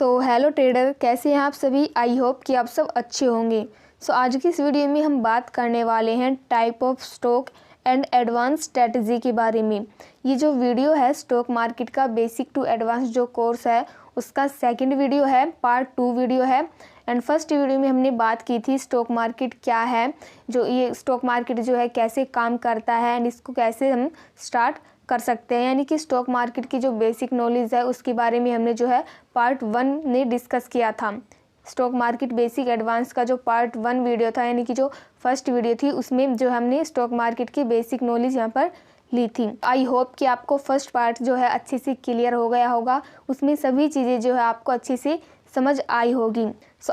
Hello trader, कैसे हैं आप सभी। आई होप कि आप सब अच्छे होंगे। आज की इस वीडियो में हम बात करने वाले हैं type of stock and advance strategy के बारे में। ये जो वीडियो है स्टॉक मार्केट का बेसिक टू एडवांस जो कोर्स है उसका सेकंड वीडियो है, पार्ट 2 वीडियो है। एंड फर्स्ट वीडियो में हमने बात की थी स्टॉक मार्केट क्या है, जो ये स्टॉक मार्केट जो है कैसे काम करता है एंड इसको कैसे हम स्टार्ट कर सकते हैं, यानी कि स्टॉक मार्केट की जो बेसिक नॉलेज है उसके बारे में हमने जो है पार्ट 1 ने डिस्कस किया था। स्टॉक मार्केट बेसिक एडवांस का जो पार्ट 1 वीडियो था, यानी कि जो फर्स्ट वीडियो थी, उसमें जो हमने स्टॉक मार्केट की बेसिक नॉलेज यहाँ पर ली थी। आई होप कि आपको फर्स्ट पार्ट जो है अच्छे से क्लियर हो गया होगा, उसमें सभी चीज़ें जो है आपको अच्छे से समझ आई होगी।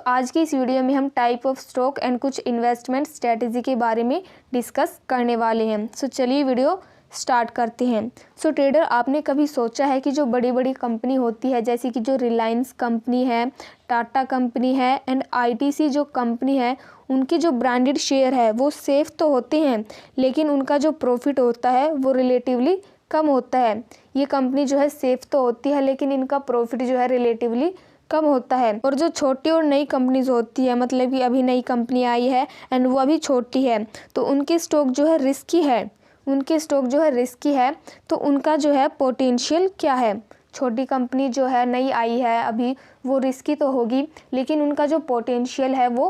आज की इस वीडियो में हम टाइप ऑफ स्टॉक एंड कुछ इन्वेस्टमेंट स्ट्रेटजी के बारे में डिस्कस करने वाले हैं। चलिए वीडियो स्टार्ट करते हैं। ट्रेडर, आपने कभी सोचा है कि जो बड़ी बड़ी कंपनी होती है, जैसे कि जो रिलायंस कंपनी है, टाटा कंपनी है एंड आईटीसी जो कंपनी है, उनके जो ब्रांडेड शेयर है वो सेफ तो होते हैं, लेकिन उनका जो प्रॉफिट होता है वो रिलेटिवली कम होता है। ये कंपनी जो है सेफ तो होती है, लेकिन इनका प्रॉफिट जो है रिलेटिवली कम होता है। और जो छोटी और नई कंपनीज होती है, मतलब कि अभी नई कंपनी आई है एंड वो अभी छोटी है, तो उनके स्टॉक जो है रिस्की है, तो उनका जो है पोटेंशियल क्या है। छोटी कंपनी जो है नई आई है अभी, वो रिस्की तो होगी, लेकिन उनका जो पोटेंशियल है वो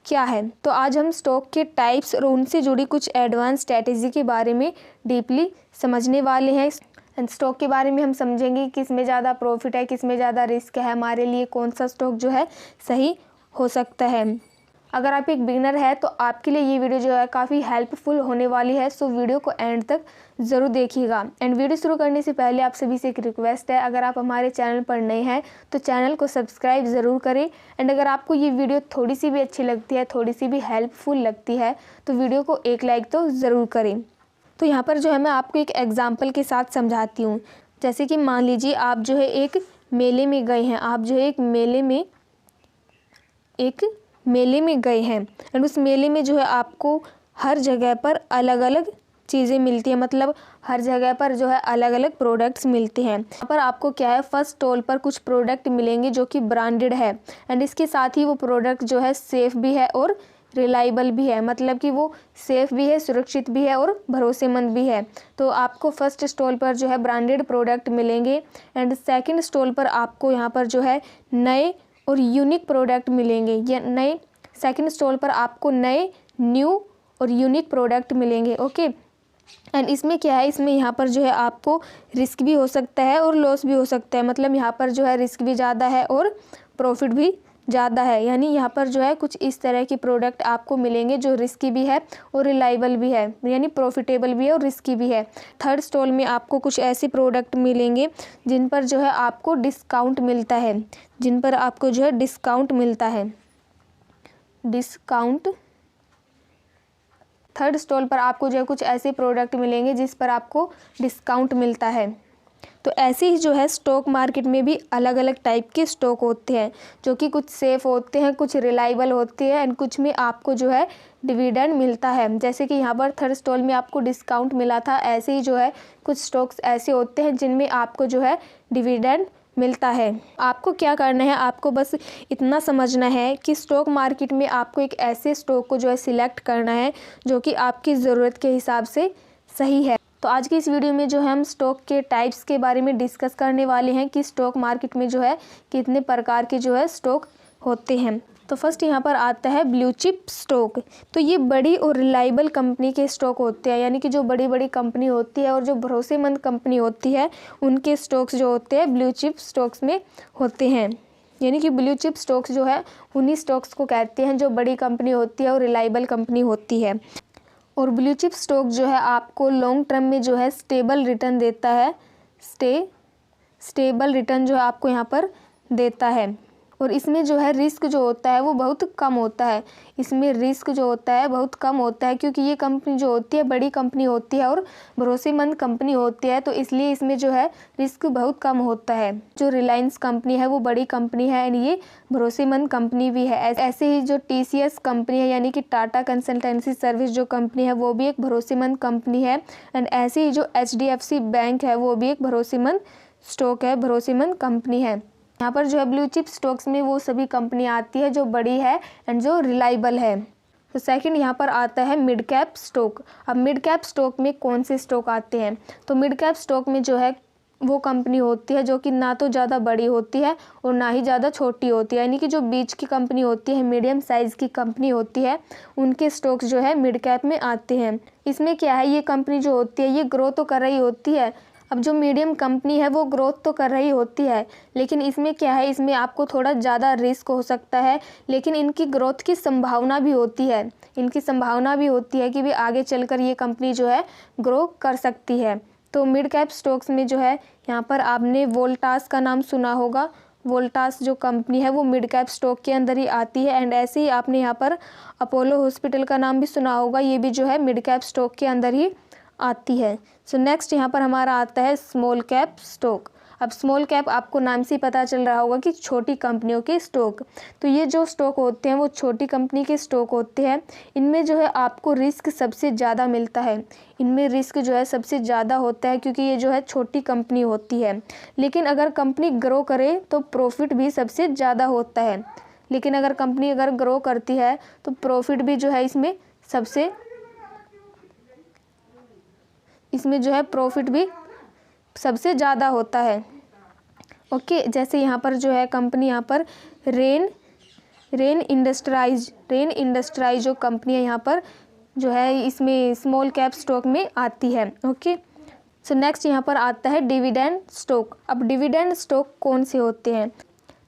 क्या है। तो आज हम स्टॉक के टाइप्स और उनसे जुड़ी कुछ एडवांस स्ट्रैटेजी के बारे में डीपली समझने वाले हैं। एंड स्टॉक के बारे में हम समझेंगे किस में ज़्यादा प्रॉफिट है, किस में ज़्यादा रिस्क है, हमारे लिए कौन सा स्टॉक जो है सही हो सकता है। अगर आप एक बिगिनर है तो आपके लिए ये वीडियो जो है काफ़ी हेल्पफुल होने वाली है। वीडियो को एंड तक ज़रूर देखिएगा। एंड वीडियो शुरू करने से पहले आप सभी से एक रिक्वेस्ट है, अगर आप हमारे चैनल पर नए हैं तो चैनल को सब्सक्राइब ज़रूर करें। एंड अगर आपको ये वीडियो थोड़ी सी भी अच्छी लगती है, थोड़ी सी भी हेल्पफुल लगती है, तो वीडियो को एक लाइक तो ज़रूर करें। तो यहाँ पर जो है मैं आपको एक एग्जाम्पल के साथ समझाती हूँ। जैसे कि मान लीजिए आप जो है एक मेले में गए हैं, मेले में गए हैं एंड उस मेले में जो है आपको हर जगह पर अलग अलग चीज़ें मिलती हैं, मतलब हर जगह पर जो है अलग अलग प्रोडक्ट्स मिलते हैं। यहाँ पर आपको क्या है, फर्स्ट स्टॉल पर कुछ प्रोडक्ट मिलेंगे जो कि ब्रांडेड है एंड इसके साथ ही वो प्रोडक्ट जो है सेफ़ भी है और रिलायबल भी है, मतलब कि वो सेफ़ भी है, सुरक्षित भी है और भरोसेमंद भी है। तो आपको फर्स्ट स्टॉल पर जो है ब्रांडेड प्रोडक्ट मिलेंगे एंड सेकंड स्टॉल पर आपको यहाँ पर जो है नए और यूनिक प्रोडक्ट मिलेंगे। या नए सेकंड स्टॉल पर आपको नए, न्यू और यूनिक प्रोडक्ट मिलेंगे। ओके, एंड इसमें क्या है, इसमें यहाँ पर जो है आपको रिस्क भी हो सकता है और लॉस भी हो सकता है, मतलब यहाँ पर जो है रिस्क भी ज़्यादा है और प्रॉफिट भी ज़्यादा है। यानी यहाँ पर जो है कुछ इस तरह की प्रोडक्ट आपको मिलेंगे जो रिस्की भी है और रिलायबल भी है, यानी प्रॉफिटेबल भी है और रिस्की भी है। थर्ड स्टॉल में आपको कुछ ऐसे प्रोडक्ट मिलेंगे जिन पर जो है आपको डिस्काउंट मिलता है, थर्ड स्टॉल पर आपको जो है कुछ ऐसे प्रोडक्ट मिलेंगे जिस पर आपको डिस्काउंट मिलता है। तो ऐसे ही जो है स्टॉक मार्केट में भी अलग अलग टाइप के स्टॉक होते हैं, जो कि कुछ सेफ होते हैं, कुछ रिलायबल होते हैं एंड कुछ में आपको जो है डिविडेंड मिलता है। जैसे कि यहाँ पर थर्ड स्टॉल में आपको डिस्काउंट मिला था, ऐसे ही जो है कुछ स्टॉक्स ऐसे होते हैं जिनमें आपको जो है डिविडेंड मिलता है। आपको क्या करना है, आपको बस इतना समझना है कि स्टॉक मार्केट में आपको एक ऐसे स्टॉक को जो है सिलेक्ट करना है जो कि आपकी ज़रूरत के हिसाब से सही है। तो आज की इस वीडियो में जो है हम स्टॉक के टाइप्स के बारे में डिस्कस करने वाले हैं कि स्टॉक मार्केट में जो है कितने प्रकार के जो है स्टॉक होते हैं। तो फर्स्ट यहाँ पर आता है ब्लू चिप स्टॉक। तो ये बड़ी और रिलायबल कंपनी के स्टॉक होते हैं, यानी कि जो बड़ी बड़ी कंपनी होती है और जो भरोसेमंद कंपनी होती है उनके स्टॉक्स जो होते हैं ब्लू चिप स्टॉक्स में होते हैं। यानी कि ब्लू चिप स्टॉक्स जो है उन्हीं स्टॉक्स को कहते हैं जो बड़ी कंपनी होती है और रिलायबल कंपनी होती है। और ब्लू चिप स्टॉक जो है आपको लॉन्ग टर्म में जो है स्टेबल रिटर्न देता है, स्टेबल रिटर्न जो है आपको यहाँ पर देता है। और इसमें जो है रिस्क जो होता है वो बहुत कम होता है, क्योंकि ये कंपनी जो होती है बड़ी कंपनी होती है और भरोसेमंद कंपनी होती है, तो इसलिए इसमें जो है रिस्क बहुत कम होता है। जो रिलायंस कंपनी है वो बड़ी कंपनी है एंड ये भरोसेमंद कंपनी भी है। ऐसे ही जो TCS कंपनी है, यानी कि टाटा कंसल्टेंसी सर्विस जो कंपनी है, वो भी एक भरोसेमंद कंपनी है। एंड ऐसे ही जो HDFC बैंक है वो भी एक भरोसेमंद स्टॉक है, भरोसेमंद कंपनी है। यहाँ पर जो है ब्लू चिप स्टॉक्स में वो सभी कंपनी आती है जो बड़ी है एंड जो रिलायबल है। तो सेकंड यहाँ पर आता है मिड कैप स्टॉक। अब मिड कैप स्टॉक में कौन से स्टॉक आते हैं, तो मिड कैप स्टॉक में जो है वो कंपनी होती है जो कि ना तो ज़्यादा बड़ी होती है और ना ही ज़्यादा छोटी होती है, यानी कि जो बीच की कंपनी होती है, मीडियम साइज़ की कंपनी होती है, उनके स्टॉक्स जो है मिड कैप में आते हैं। इसमें क्या है, ये कंपनी जो होती है ये ग्रो तो कर रही होती है। अब जो मीडियम कंपनी है वो ग्रोथ तो कर रही होती है, लेकिन इसमें क्या है, इसमें आपको थोड़ा ज़्यादा रिस्क हो सकता है, लेकिन इनकी ग्रोथ की संभावना भी होती है। इनकी संभावना भी होती है कि भी आगे चलकर ये कंपनी जो है ग्रो कर सकती है। तो मिड कैप स्टॉक्स में जो है यहाँ पर आपने वोल्टास का नाम सुना होगा। वोल्टास जो कंपनी है वो मिड कैप स्टॉक के अंदर ही आती है। एंड ऐसे ही आपने यहाँ पर अपोलो हॉस्पिटल का नाम भी सुना होगा, ये भी जो है मिड कैप स्टॉक के अंदर ही आती है। सो नेक्स्ट यहाँ पर हमारा आता है स्मॉल कैप स्टॉक। अब स्मॉल कैप आपको नाम से ही पता चल रहा होगा कि छोटी कंपनियों के स्टॉक। तो ये जो स्टॉक होते हैं वो छोटी कंपनी के स्टॉक होते हैं। इनमें जो है आपको रिस्क सबसे ज़्यादा मिलता है। इनमें रिस्क जो है सबसे ज़्यादा होता है क्योंकि ये जो है छोटी कंपनी होती है। लेकिन अगर कंपनी ग्रो करे तो प्रॉफिट भी सबसे ज़्यादा होता है। लेकिन अगर कंपनी अगर ग्रो करती है तो प्रॉफिट भी जो है इसमें जो है प्रॉफिट भी सबसे ज़्यादा होता है। ओके, जैसे यहाँ पर जो है कंपनी यहाँ पर रेन इंडस्ट्राइज जो कंपनी है यहाँ पर जो है इसमें स्मॉल कैप स्टॉक में आती है। ओके, सो नेक्स्ट यहाँ पर आता है डिविडेंड स्टॉक। अब डिविडेंड स्टॉक कौन से होते हैं,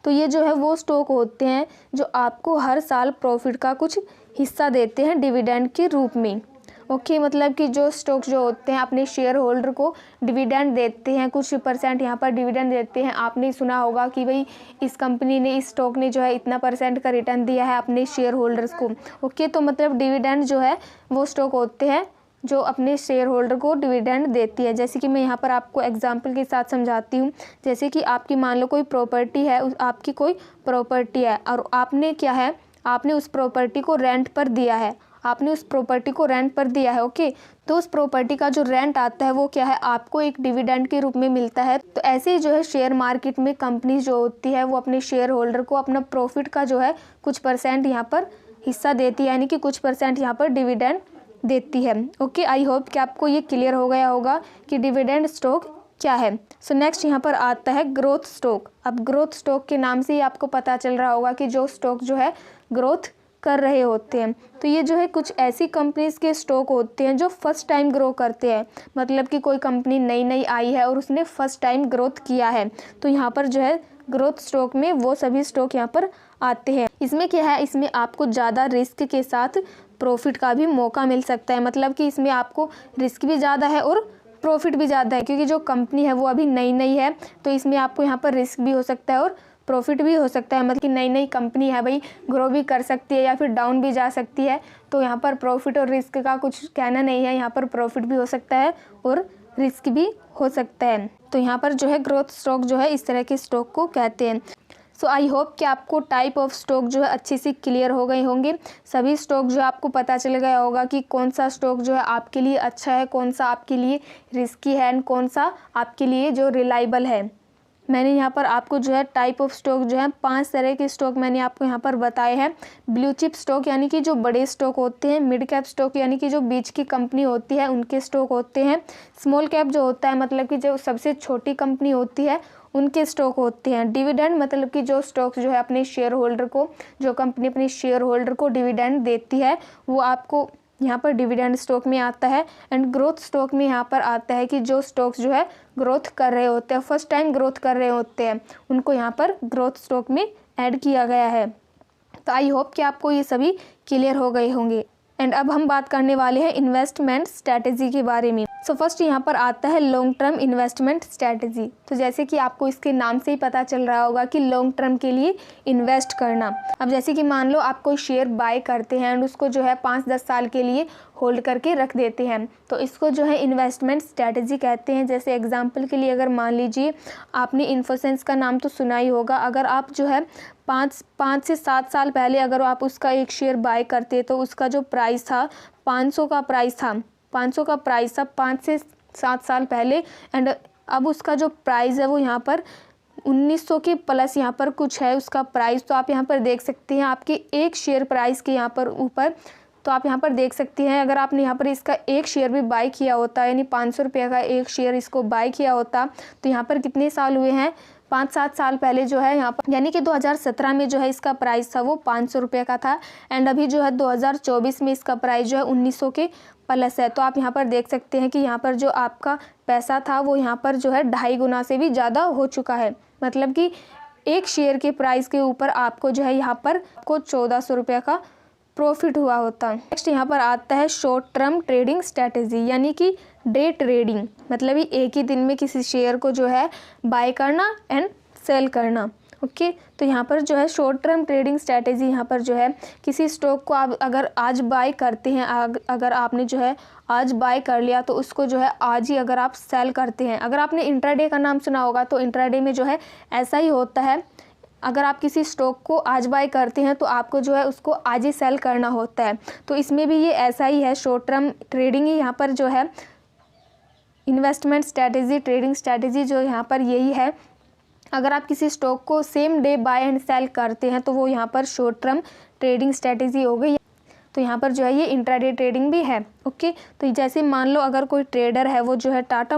तो ये जो है वो स्टॉक होते हैं जो आपको हर साल प्रॉफिट का कुछ हिस्सा देते हैं डिविडेंड के रूप में। ओके, मतलब कि जो स्टॉक जो होते हैं अपने शेयर होल्डर को डिविडेंड देते हैं, कुछ परसेंट यहाँ पर डिविडेंड देते हैं। आपने सुना होगा कि भाई इस कंपनी ने, इस स्टॉक ने जो है इतना % का रिटर्न दिया है अपने शेयर होल्डर्स को। ओके, तो मतलब डिविडेंड जो है वो स्टॉक होते हैं जो अपने शेयर होल्डर को डिविडेंड देती है। जैसे कि मैं यहाँ पर आपको एग्जांपल के साथ समझाती हूँ। जैसे कि आपकी मान लो कोई प्रॉपर्टी है, आपकी कोई प्रॉपर्टी है और आपने क्या है, आपने उस प्रॉपर्टी को रेंट पर दिया है। ओके, तो उस प्रॉपर्टी का जो रेंट आता है वो क्या है, आपको एक डिविडेंड के रूप में मिलता है। तो ऐसे ही जो है शेयर मार्केट में कंपनी जो होती है वो अपने शेयर होल्डर को अपना प्रॉफिट का जो है कुछ % यहाँ पर हिस्सा देती है, यानी कि कुछ % यहाँ पर डिविडेंड देती है। ओके, आई होप कि आपको ये क्लियर हो गया होगा कि डिविडेंड स्टॉक क्या है। सो नेक्स्ट यहाँ पर आता है ग्रोथ स्टॉक। अब ग्रोथ स्टॉक के नाम से ही आपको पता चल रहा होगा कि जो स्टॉक जो है ग्रोथ कर रहे होते हैं। तो ये जो है कुछ ऐसी कंपनीज के स्टॉक होते हैं जो फर्स्ट टाइम ग्रो करते हैं, मतलब कि कोई कंपनी नई आई है और उसने फर्स्ट टाइम ग्रोथ किया है, तो यहाँ पर जो है ग्रोथ स्टॉक में वो सभी स्टॉक यहाँ पर आते हैं। इसमें क्या है, इसमें आपको ज़्यादा रिस्क के साथ प्रॉफिट का भी मौका मिल सकता है, मतलब कि इसमें आपको रिस्क भी ज़्यादा है और प्रॉफिट भी ज़्यादा है, क्योंकि जो कंपनी है वो अभी नई है, तो इसमें आपको यहाँ पर रिस्क भी हो सकता है और प्रॉफिट भी हो सकता है। मतलब कि नई कंपनी है भाई, ग्रो भी कर सकती है या फिर डाउन भी जा सकती है, तो यहाँ पर प्रॉफिट और रिस्क का कुछ कहना नहीं है। यहाँ पर प्रॉफिट भी हो सकता है और रिस्क भी हो सकता है। तो यहाँ पर जो है ग्रोथ स्टॉक जो है इस तरह के स्टॉक को कहते हैं। सो आई होप कि आपको टाइप ऑफ स्टॉक जो है अच्छे से क्लियर हो गए होंगे। सभी स्टॉक जो आपको पता चल गया होगा कि कौन सा स्टॉक जो है आपके लिए अच्छा है, कौन सा आपके लिए रिस्की है एंड कौन सा आपके लिए जो रिलायबल है। मैंने यहाँ पर आपको जो है टाइप ऑफ स्टॉक जो है 5 तरह के स्टॉक मैंने आपको यहाँ पर बताए हैं। ब्लू चिप स्टॉक यानी कि जो बड़े स्टॉक होते हैं, मिड कैप स्टॉक यानी कि जो बीच की कंपनी होती है उनके स्टॉक होते हैं, स्मॉल कैप जो होता है मतलब कि जो सबसे छोटी कंपनी होती है उनके स्टॉक होते हैं, डिविडेंड मतलब कि जो स्टॉक जो है अपने शेयर होल्डर को, जो कंपनी अपने शेयर होल्डर को डिविडेंड देती है वो आपको यहाँ पर डिविडेंड स्टॉक में आता है। एंड ग्रोथ स्टॉक में यहाँ पर आता है कि जो स्टॉक्स जो है ग्रोथ कर रहे होते हैं, फर्स्ट टाइम ग्रोथ कर रहे होते हैं, उनको यहाँ पर ग्रोथ स्टॉक में ऐड किया गया है। तो आई होप कि आपको ये सभी क्लियर हो गए होंगे। एंड अब हम बात करने वाले हैं इन्वेस्टमेंट स्ट्रैटेजी के बारे में। सो फर्स्ट यहाँ पर आता है लॉन्ग टर्म इन्वेस्टमेंट स्ट्रैटेजी। तो जैसे कि आपको इसके नाम से ही पता चल रहा होगा कि लॉन्ग टर्म के लिए इन्वेस्ट करना। अब जैसे कि मान लो आप कोई शेयर बाय करते हैं एंड उसको जो है 5-10 साल के लिए होल्ड करके रख देते हैं, तो इसको जो है इन्वेस्टमेंट स्ट्रैटेजी कहते हैं। जैसे एग्जांपल के लिए अगर मान लीजिए आपने इन्फोसेंस का नाम तो सुना ही होगा। अगर आप जो है 5 से 7 साल पहले अगर आप उसका एक शेयर बाय करते तो उसका जो प्राइस था 500 का प्राइस था 5 से 7 साल पहले। एंड अब उसका जो प्राइस है वो यहाँ पर 1900 के प्लस यहाँ पर कुछ है उसका प्राइस। तो आप यहाँ पर देख सकते हैं आपके एक शेयर प्राइस के यहाँ पर ऊपर, तो आप यहाँ पर देख सकते हैं अगर आपने यहाँ पर इसका एक शेयर भी बाय किया होता, यानी 500 रुपये का एक शेयर इसको बाय किया होता, तो यहाँ पर कितने साल हुए हैं, 5-7 साल पहले जो है यहाँ पर, यानी कि 2017 में जो है इसका प्राइस था वो 500 रुपये का था, एंड अभी जो है 2024 में इसका प्राइस जो है 1900 के प्लस है। तो आप यहाँ पर देख सकते हैं कि यहाँ पर जो आपका पैसा था वो यहाँ पर जो है 2.5 गुना से भी ज़्यादा हो चुका है। मतलब कि एक शेयर के प्राइस के ऊपर आपको जो है यहाँ पर आपको 1400 रुपये का प्रॉफिट हुआ होता है। नेक्स्ट यहाँ पर आता है शॉर्ट टर्म ट्रेडिंग स्ट्रैटेजी, यानी कि डे ट्रेडिंग, मतलब ही एक ही दिन में किसी शेयर को जो है बाय करना एंड सेल करना। ओके, तो यहाँ पर जो है शॉर्ट टर्म ट्रेडिंग स्ट्रैटेजी, यहाँ पर जो है किसी स्टॉक को आप अगर आज बाय करते हैं, अगर आपने जो है आज बाय कर लिया तो उसको जो है आज ही अगर आप सेल करते हैं। अगर आपने इंट्राडे का नाम सुना होगा तो इंट्राडे में जो है ऐसा ही होता है, अगर आप किसी स्टॉक को आज बाय करते हैं तो आपको जो है उसको आज ही सेल करना होता है। तो इसमें भी ये ऐसा ही है, शॉर्ट टर्म ट्रेडिंग ही यहाँ पर जो है इन्वेस्टमेंट स्ट्रैटेजी, ट्रेडिंग स्ट्रैटेजी जो यहाँ पर यही है। अगर आप किसी स्टॉक को same day buy and sell करते हैं तो वो यहाँ पर शॉर्ट टर्म ट्रेडिंग स्ट्रैटेजी हो गई। तो यहाँ पर जो है ये इंट्राडे ट्रेडिंग भी है। ओके, तो जैसे मान लो अगर कोई ट्रेडर है वो जो है टाटा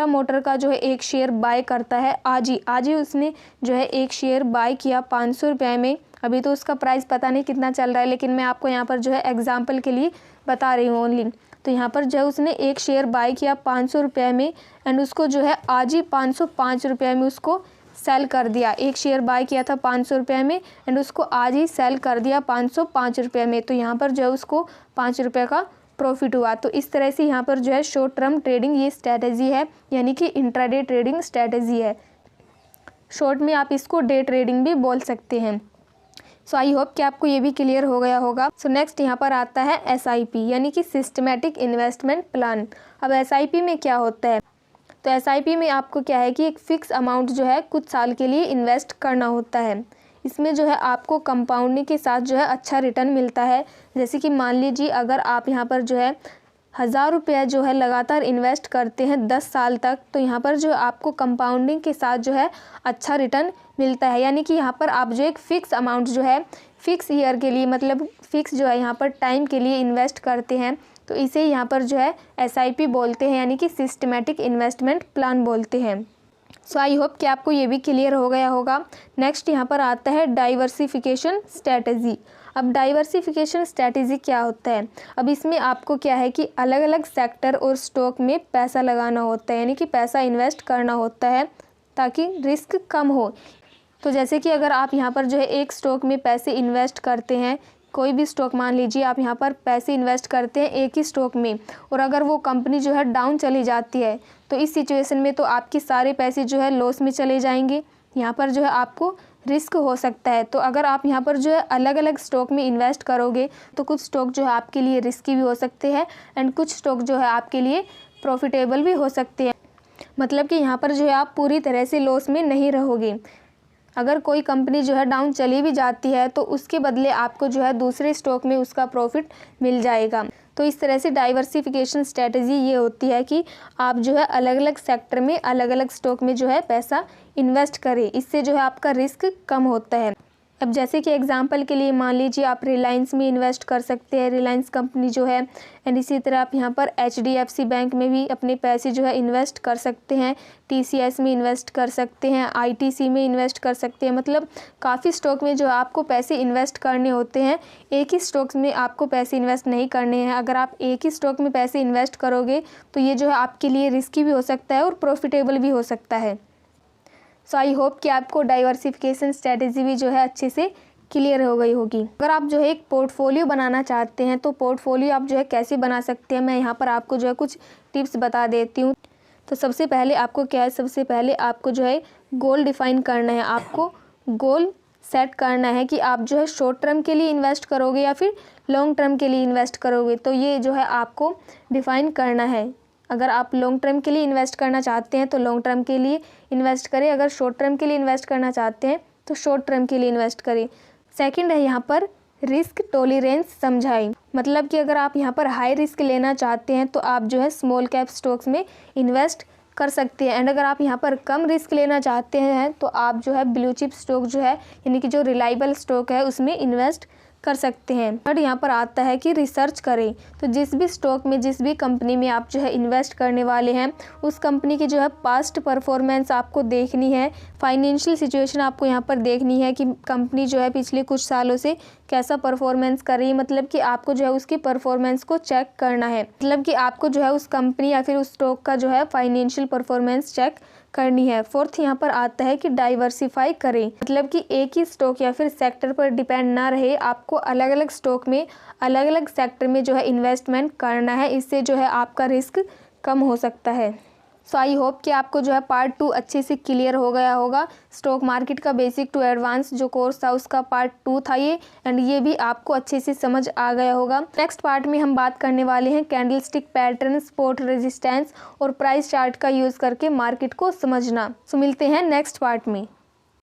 मोटर का जो है एक शेयर बाय करता है आज ही उसने जो है एक शेयर बाय किया 500 रुपये में। अभी तो उसका प्राइस पता नहीं कितना चल रहा है, लेकिन मैं आपको यहाँ पर जो है एग्जांपल के लिए बता रही हूँ ओनली। तो यहाँ पर जो है उसने एक शेयर बाय किया 500 रुपये में एंड उसको जो है आज ही 505 रुपये में उसको सेल कर दिया। एक शेयर बाय किया था 500 रुपये में एंड उसको आज ही सेल कर दिया 505 रुपये में। तो यहाँ पर जो है उसको 5 रुपये का प्रॉफिट हुआ। तो इस तरह से यहाँ पर जो है शॉर्ट टर्म ट्रेडिंग ये स्ट्रैटेजी है, यानी कि इंट्राडे ट्रेडिंग स्ट्रैटेजी है। शॉर्ट में आप इसको डे ट्रेडिंग भी बोल सकते हैं। सो आई होप कि आपको ये भी क्लियर हो गया होगा। सो नेक्स्ट यहाँ पर आता है SIP, यानी कि सिस्टमेटिक इन्वेस्टमेंट प्लान। अब SIP में क्या होता है, तो SIP में आपको क्या है कि एक फ़िक्स अमाउंट जो है कुछ साल के लिए इन्वेस्ट करना होता है। इसमें जो है आपको कंपाउंडिंग के साथ जो है अच्छा रिटर्न मिलता है। जैसे कि मान लीजिए अगर आप यहाँ पर जो है 1000 रुपया जो है लगातार इन्वेस्ट करते हैं 10 साल तक, तो यहाँ पर जो आपको कंपाउंडिंग के साथ जो है अच्छा रिटर्न मिलता है। यानी कि यहाँ पर आप जो एक फ़िक्स अमाउंट जो है फ़िक्स ईयर के लिए, मतलब फ़िक्स जो है यहाँ पर टाइम के लिए इन्वेस्ट करते हैं, तो इसे यहाँ पर जो है SIP बोलते हैं, यानी कि सिस्टमेटिक इन्वेस्टमेंट प्लान बोलते हैं। सो आई होप कि आपको ये भी क्लियर हो गया होगा। नेक्स्ट यहाँ पर आता है डाइवर्सिफिकेशन स्ट्रैटेजी। अब डाइवर्सिफिकेशन स्ट्रैटेजी क्या होता है, अब इसमें आपको क्या है कि अलग अलग सेक्टर और स्टॉक में पैसा लगाना होता है, यानी कि पैसा इन्वेस्ट करना होता है ताकि रिस्क कम हो। तो जैसे कि अगर आप यहाँ पर जो है एक स्टॉक में पैसे इन्वेस्ट करते हैं, कोई भी स्टॉक मान लीजिए आप यहाँ पर पैसे इन्वेस्ट करते हैं एक ही स्टॉक में, और अगर वो कंपनी जो है डाउन चली जाती है तो इस सिचुएशन में तो आपके सारे पैसे जो है लॉस में चले जाएंगे। यहाँ पर जो है आपको रिस्क हो सकता है। तो अगर आप यहाँ पर जो है अलग अलग स्टॉक में इन्वेस्ट करोगे तो कुछ स्टॉक जो है आपके लिए रिस्की भी हो सकते हैं एंड कुछ स्टॉक जो है आपके लिए प्रॉफिटेबल भी हो सकते हैं। मतलब कि यहाँ पर जो है आप पूरी तरह से लॉस में नहीं रहोगे। अगर कोई कंपनी जो है डाउन चली भी जाती है तो उसके बदले आपको जो है दूसरे स्टॉक में उसका प्रॉफिट मिल जाएगा। तो इस तरह से डाइवर्सिफिकेशन स्ट्रैटेजी ये होती है कि आप जो है अलग अलग सेक्टर में अलग अलग स्टॉक में जो है पैसा इन्वेस्ट करें, इससे जो है आपका रिस्क कम होता है। अब जैसे कि एग्जांपल के लिए मान लीजिए आप रिलायंस में इन्वेस्ट कर सकते हैं, रिलायंस कंपनी जो है, एंड इसी तरह आप यहाँ पर HDFC बैंक में भी अपने पैसे जो है इन्वेस्ट कर सकते हैं, TCS में इन्वेस्ट कर सकते हैं, ITC में इन्वेस्ट कर सकते हैं। मतलब काफ़ी स्टॉक में जो आपको पैसे इन्वेस्ट करने होते हैं, एक ही स्टॉक्स में आपको पैसे इन्वेस्ट नहीं करने हैं। अगर आप एक ही स्टॉक में पैसे इन्वेस्ट करोगे तो ये जो है आपके लिए रिस्की भी हो सकता है और प्रॉफिटेबल भी हो सकता है। सो आई होप कि आपको डाइवर्सिफिकेशन स्ट्रैटेजी भी जो है अच्छे से क्लियर हो गई होगी। अगर आप जो है एक पोर्टफोलियो बनाना चाहते हैं तो पोर्टफोलियो आप जो है कैसे बना सकते हैं, मैं यहाँ पर आपको जो है कुछ टिप्स बता देती हूँ। तो सबसे पहले आपको क्या है, सबसे पहले आपको जो है गोल डिफ़ाइन करना है। आपको गोल सेट करना है कि आप जो है शॉर्ट टर्म के लिए इन्वेस्ट करोगे या फिर लॉन्ग टर्म के लिए इन्वेस्ट करोगे, तो ये जो है आपको डिफ़ाइन करना है। अगर आप लॉन्ग टर्म के लिए इन्वेस्ट करना चाहते हैं तो लॉन्ग टर्म के लिए इन्वेस्ट करें, अगर शॉर्ट टर्म के लिए इन्वेस्ट करना चाहते हैं तो शॉर्ट टर्म के लिए इन्वेस्ट करें। सेकंड है यहाँ पर रिस्क टॉलरेंस समझाएं। मतलब कि अगर आप यहाँ पर हाई रिस्क लेना चाहते हैं तो आप जो है स्मॉल कैप स्टॉक्स में इन्वेस्ट कर सकते हैं। एंड अगर आप यहाँ पर कम रिस्क लेना चाहते हैं तो आप जो है ब्लू चिप स्टॉक जो है यानी कि जो रिलायबल स्टॉक है उसमें इन्वेस्ट कर सकते हैं। और यहाँ पर आता है कि रिसर्च करें, तो जिस भी स्टॉक में जिस भी कंपनी में आप जो है इन्वेस्ट करने वाले हैं उस कंपनी की जो है पास्ट परफॉर्मेंस आपको देखनी है, फाइनेंशियल सिचुएशन आपको यहाँ पर देखनी है कि कंपनी जो है पिछले कुछ सालों से कैसा परफॉर्मेंस कर रही है। मतलब कि आपको जो है उसकी परफॉर्मेंस को चेक करना है, मतलब कि आपको जो है उस कंपनी या फिर उस स्टॉक का जो है फाइनेंशियल परफॉर्मेंस चेक करनी है। फोर्थ यहाँ पर आता है कि डाइवर्सिफाई करें, मतलब कि एक ही स्टॉक या फिर सेक्टर पर डिपेंड ना रहे, आपको अलग अलग स्टॉक में अलग अलग सेक्टर में जो है इन्वेस्टमेंट करना है। इससे जो है आपका रिस्क कम हो सकता है। सो आई होप कि आपको जो है पार्ट 2 अच्छे से क्लियर हो गया होगा। स्टॉक मार्केट का बेसिक टू एडवांस जो कोर्स था उसका पार्ट 2 था ये, एंड ये भी आपको अच्छे से समझ आ गया होगा। नेक्स्ट पार्ट में हम बात करने वाले हैं कैंडलस्टिक पैटर्न, सपोर्ट, रेजिस्टेंस और प्राइस चार्ट का यूज़ करके मार्केट को समझना। सो मिलते हैं नेक्स्ट पार्ट में।